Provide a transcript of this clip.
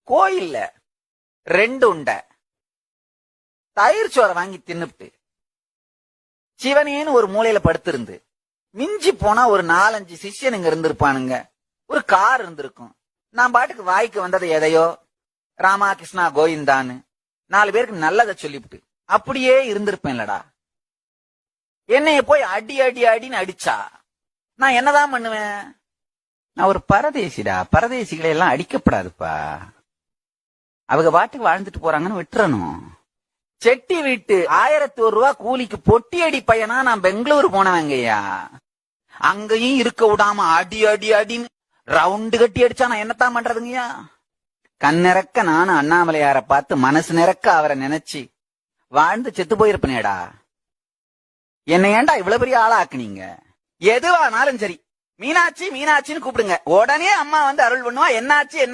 கோயில்ல 2 உண்டை தயிர் சோறை வாங்கி தின்னுப்ட்டு சிவனேன்னு ஒரு மூலையில படுத்திருந்து மிஞ்சி போனா ஒரு 4-5 சிஷ்யனுங்க இருந்திருப்பானுங்க. ஒரு கார் இருந்திருக்கும். நான் பாட்டுக்கு வாய்க்கு வந்ததை எதையோ ராமா கிருஷ்ணா கோவிந்தான்னு 4 பேருக்கு நல்லதை சொல்லிவிட்டு அப்படியே இருந்திருப்பேன்லடா. என்னைய போய் அடி அடி அடின்னு அடிச்சா நான் என்னதான் பண்ணுவேன்? நான் ஒரு பரதேசிடா. பரதேசிகளை எல்லாம் அடிக்கப்படாதுப்பா. அவங்க பாட்டுக்கு வாழ்ந்துட்டு போறாங்கன்னு விட்டுறணும். செட்டி வீட்டு 1001 ரூபா கூலிக்கு பொட்டி அடி பையனா நான் பெங்களூர் போனவங்கய்யா. அங்கேயும் இருக்க விடாம அடி அடி அடின்னு ரவுண்டு கட்டி அடிச்சா நான் என்னத்தான் பண்றதுங்கய்யா? கண்ணிறக்க நானும் அண்ணாமலையார பார்த்து மனசு நிறக்க அவரை நினைச்சு வாழ்ந்து செத்து போயிருப்பனேடா. என்ன ஏன்டா இவ்வளவு பெரிய ஆளா ஆக்குனீங்க? எதுவானாலும் சரி மீனாட்சி மீனாட்சின்னு கூப்பிடுங்க. உடனே அம்மா வந்து அருள் பண்ணுவா. என்னாச்சு என்ன